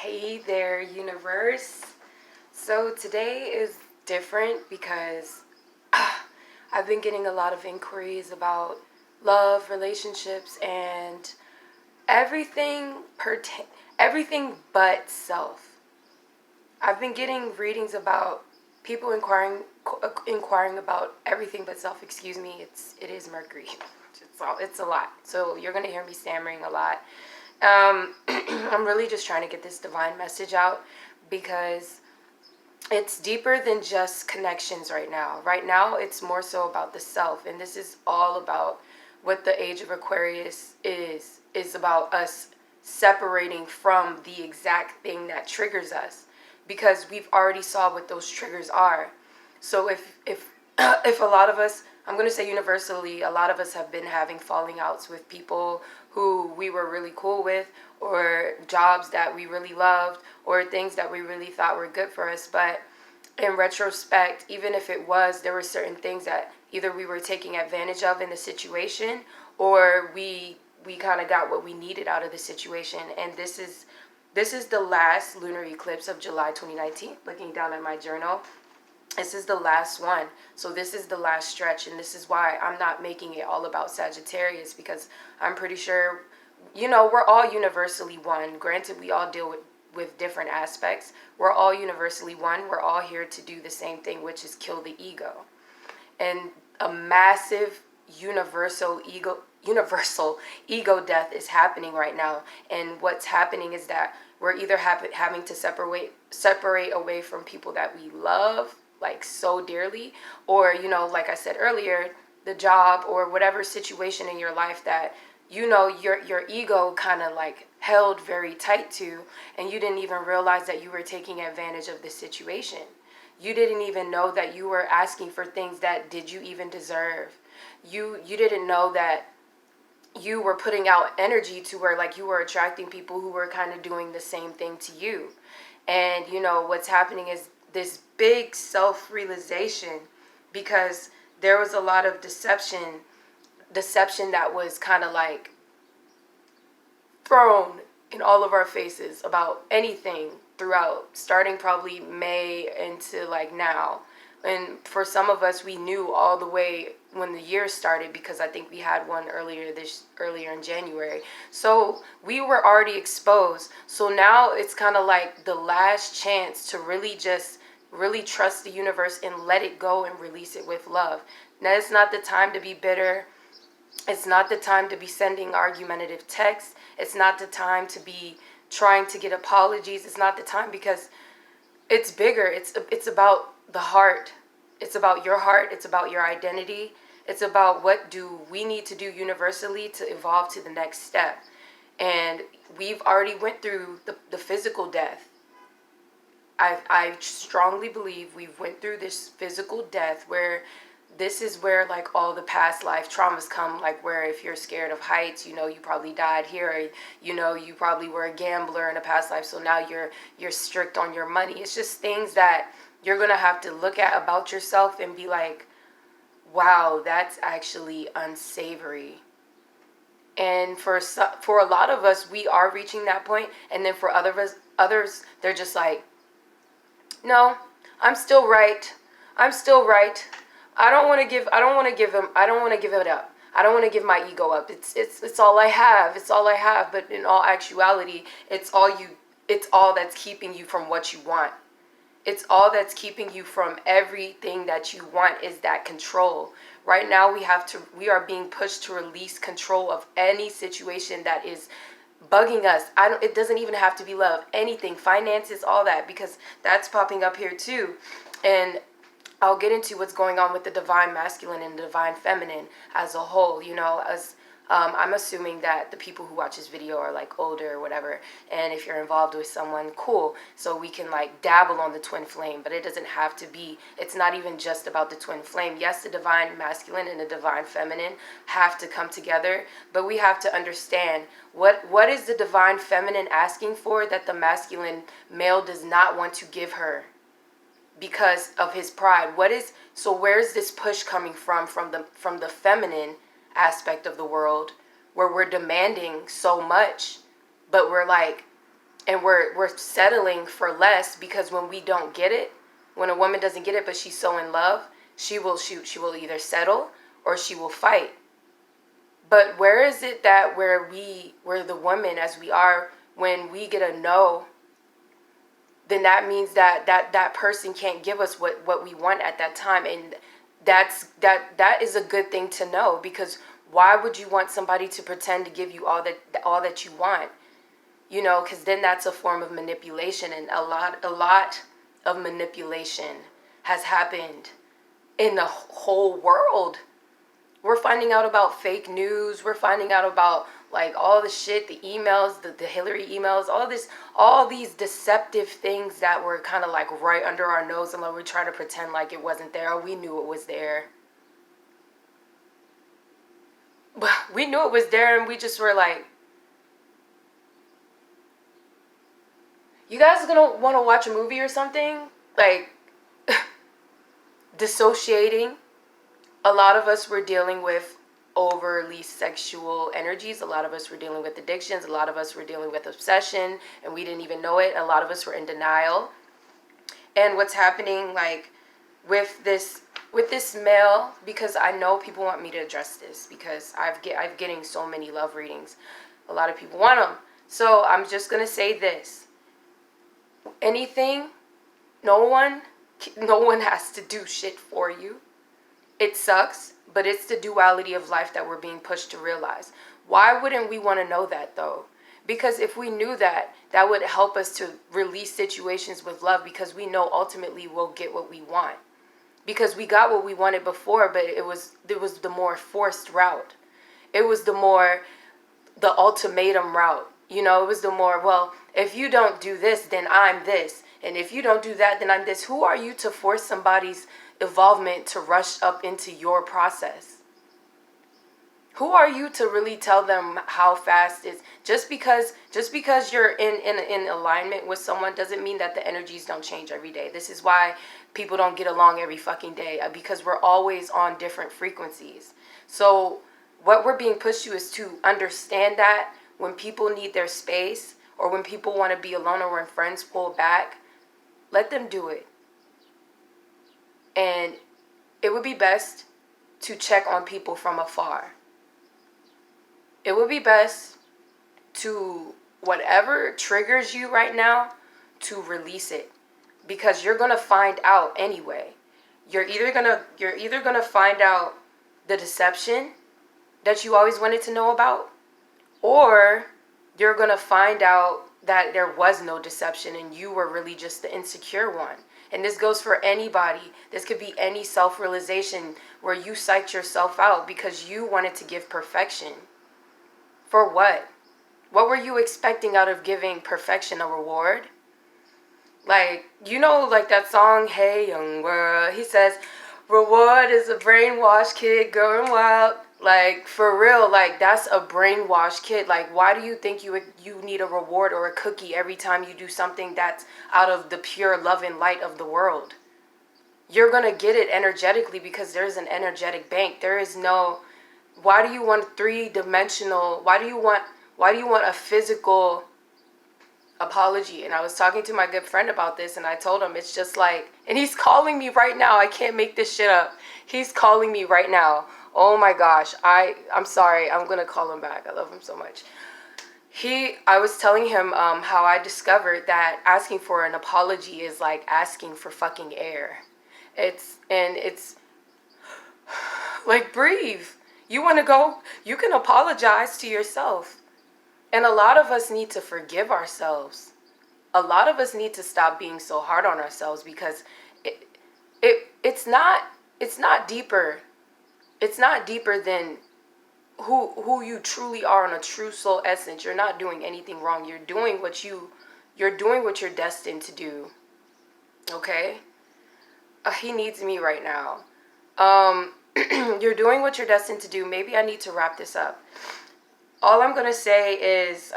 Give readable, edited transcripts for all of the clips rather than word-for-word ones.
Hey there, universe. So today is different because I've been getting a lot of inquiries about love, relationships, and everything everything but self. I've been getting readings about people inquiring about everything but self. Excuse me, it is Mercury. It's a lot. So you're gonna hear me stammering a lot. I'm really just trying to get this divine message out because it's deeper than just connections right now. Right now, it's more so about the self, and this is all about what the age of Aquarius is about us separating from the exact thing that triggers us, because we've already saw what those triggers are. So if if a lot of us, I'm going to say universally, a lot of us have been having falling outs with people who we were really cool with, or jobs that we really loved, or things that we really thought were good for us. But in retrospect, even if it was, there were certain things that either we were taking advantage of in the situation, or we kind of got what we needed out of the situation. And this is the last lunar eclipse of July 2019. Looking down at my journal, this is the last one. So this is the last stretch, and this is why I'm not making it all about Sagittarius, because I'm pretty sure, we're all universally one. Granted, we all deal with different aspects. We're all universally one. We're all here to do the same thing, which is kill the ego. And a massive universal ego death is happening right now. And what's happening is that we're either having to separate away from people that we love like so dearly, or like I said earlier, the job or whatever situation in your life that your ego kind of like held very tight to, and you didn't even realize that you were taking advantage of the situation. You didn't even know that you were asking for things that did you even deserve. You didn't know that you were putting out energy to where like you were attracting people who were kind of doing the same thing to you. And what's happening is this big self-realization, because there was a lot of deception that was kind of like thrown in all of our faces about anything throughout, starting probably May into like now. And for some of us, we knew all the way when the year started, because I think we had one earlier in January. So we were already exposed. So now it's kind of like the last chance to really trust the universe and let it go and release it with love. Now, it's not the time to be bitter. It's not the time to be sending argumentative texts. It's not the time to be trying to get apologies. It's not the time, because it's bigger. It's about the heart. It's about your heart. It's about your identity. It's about what do we need to do universally to evolve to the next step. And we've already went through the physical death. I strongly believe we've went through this physical death, where this is where like all the past life traumas come, like where if you're scared of heights, you probably died here, or, you probably were a gambler in a past life, so now you're strict on your money. It's just things that you're gonna have to look at about yourself and be like, wow, that's actually unsavory. And for a lot of us, we are reaching that point, and then for others, they're just like, no, I'm still right. I'm still right. I don't want to give it up. I don't want to give my ego up. It's all I have. It's all I have. But in all actuality, it's all that's keeping you from what you want. It's all that's keeping you from everything that you want, is that control. Right now we are being pushed to release control of any situation that is bugging us. It doesn't even have to be love, anything, finances, all that, because that's popping up here too. And I'll get into what's going on with the divine masculine and the divine feminine as a whole. As I'm assuming that the people who watch this video are like older or whatever, and if you're involved with someone, cool, so we can like dabble on the twin flame. But it doesn't have to be. It's not even just about the twin flame. Yes, the divine masculine and the divine feminine have to come together, but we have to understand what is the divine feminine asking for that the masculine male does not want to give her, because of his pride. Where's this push coming from the feminine aspect of the world, where we're demanding so much, but we're like, And we're settling for less because when we don't get it, when a woman doesn't get it but she's so in love, she will either settle or she will fight. But where is it that we're the woman as we are, when we get a no, then that means that person can't give us what we want at that time. And that is a good thing to know, because why would you want somebody to pretend to give you all that you want? You know, because then that's a form of manipulation, and a lot of manipulation has happened in the whole world. We're finding out about fake news. We're finding out about like all the shit, the emails, the Hillary emails, all these deceptive things that were kind of like right under our nose, and like we're trying to pretend like it wasn't there. We knew it was there. But we knew it was there, and we just were like, you guys are gonna want to watch a movie or something? Like, dissociating. A lot of us were dealing with overly sexual energies. A lot of us were dealing with addictions. A lot of us were dealing with obsession, and we didn't even know it. A lot of us were in denial. And what's happening, like, with this male, because I know people want me to address this, because I'm getting so many love readings. A lot of people want them. So I'm just gonna say this. Anything, no one has to do shit for you. It sucks, but it's the duality of life that we're being pushed to realize. Why wouldn't we want to know that, though? Because if we knew that, that would help us to release situations with love, because we know ultimately we'll get what we want. Because we got what we wanted before, but it was the more forced route. It was the ultimatum route. You know, it was the more, well, if you don't do this, then I'm this. And if you don't do that, then I'm this. Who are you to force somebody's involvement to rush up into your process? Who are you to really tell them how fast it's just because you're in alignment with someone doesn't mean that the energies don't change every day. This is why people don't get along every fucking day, because we're always on different frequencies. So what we're being pushed to is to understand that when people need their space, or when people want to be alone, or when friends pull back, let them do it. And it would be best to check on people from afar. It would be best to, whatever triggers you right now, to release it. Because you're going to find out anyway. You're either going to find out the deception that you always wanted to know about, or you're going to find out that there was no deception and you were really just the insecure one. And this goes for anybody. This could be any self-realization where you psyched yourself out because you wanted to give perfection. For what? What were you expecting out of giving perfection a reward? Like, you know, like that song, Hey Young World, he says, reward is a brainwashed kid going wild. Like, for real, like, that's a brainwashed kid. Like, why do you think you need a reward or a cookie every time you do something that's out of the pure love and light of the world? You're going to get it energetically, because there's an energetic bank. There is no, why do you want three-dimensional, why do you want a physical apology? And I was talking to my good friend about this, and I told him it's just like, and he's calling me right now. I can't make this shit up. He's calling me right now. Oh my gosh. I'm sorry. I'm going to call him back. I love him so much. I was telling him how I discovered that asking for an apology is like asking for fucking air. It's like, breathe. You want to go? You can apologize to yourself. And a lot of us need to forgive ourselves. A lot of us need to stop being so hard on ourselves, because it's not deeper. It's not deeper than who you truly are on a true soul essence. You're not doing anything wrong. You're doing what you're destined to do. Okay? He needs me right now. You're doing what you're destined to do. Maybe I need to wrap this up. All I'm going to say is,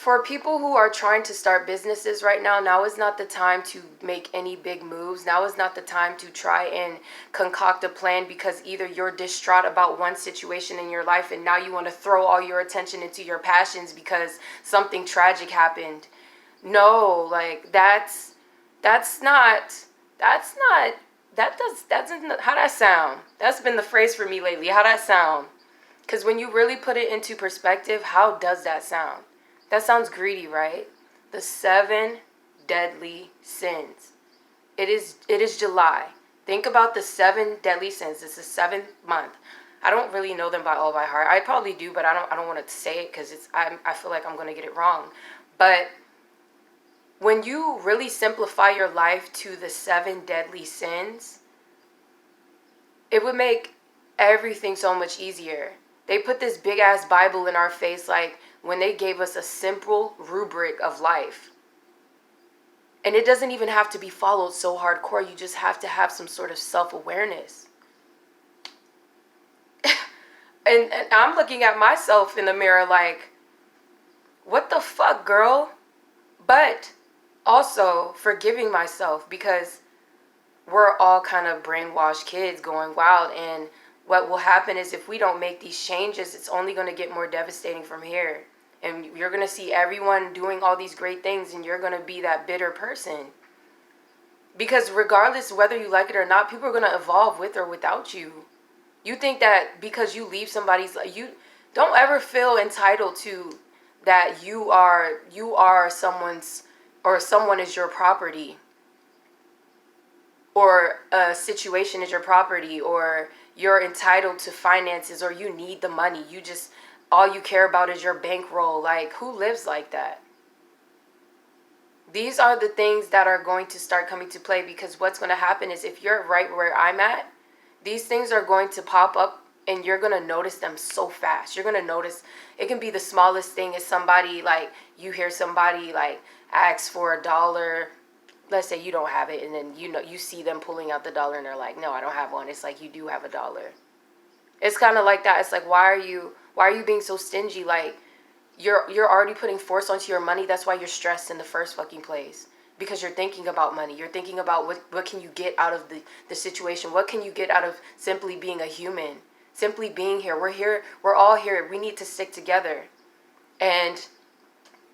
For people who are trying to start businesses right now, now is not the time to make any big moves. Now is not the time to try and concoct a plan, because either you're distraught about one situation in your life and now you want to throw all your attention into your passions because something tragic happened. No, like that's not that doesn't, how that sound? That's been the phrase for me lately. How that sound? Because when you really put it into perspective, how does that sound? That sounds greedy, right? The 7 deadly sins. It is July. Think about the 7 deadly sins. It's the 7th month. I don't really know them by heart. I probably do, but I don't want to say it because I feel like I'm going to get it wrong. But when you really simplify your life to the 7 deadly sins, it would make everything so much easier. They put this big ass Bible in our face, like when they gave us a simple rubric of life. And it doesn't even have to be followed so hardcore. You just have to have some sort of self-awareness. and I'm looking at myself in the mirror like, what the fuck, girl? But also forgiving myself, because we're all kind of brainwashed kids going wild. And what will happen is, if we don't make these changes, it's only going to get more devastating from here. And you're going to see everyone doing all these great things, and you're going to be that bitter person. Because regardless whether you like it or not, people are going to evolve with or without you. You think that because you leave somebody's life, you don't ever feel entitled to that you are someone's, or someone is your property, or a situation is your property, or you're entitled to finances, or you need the money. You just, all you care about is your bankroll. Like, who lives like that? These are the things that are going to start coming to play, because what's going to happen is, if you're right where I'm at, these things are going to pop up and you're going to notice them so fast. You're going to notice, it can be the smallest thing. Is somebody, like, you hear somebody like ask for $1. Let's say you don't have it, and then you see them pulling out the dollar and they're like, no, I don't have one. It's like, you do have $1. It's kind of like that. It's like, why are you being so stingy? Like, you're already putting force onto your money. That's why you're stressed in the first fucking place, because you're thinking about money. You're thinking about what can you get out of the situation? What can you get out of simply being a human, simply being here? We're all here. We need to stick together. And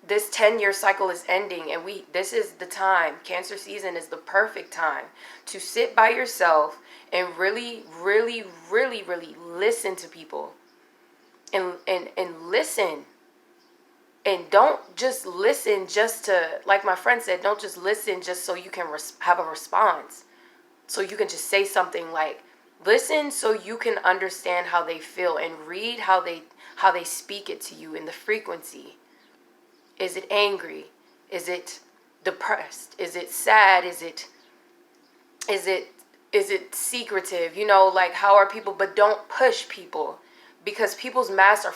this 10-year cycle is ending, and this is the time. Cancer season is the perfect time to sit by yourself and really, really, really, really listen to people, and listen. And don't just listen just to, like my friend said, don't just listen just so you can have a response, so you can just say something. Like, listen so you can understand how they feel, and read how they speak it to you in the frequency. Is it angry? Is it depressed? Is it sad? Is it secretive? Like, how are people? But don't push people, because people's masks are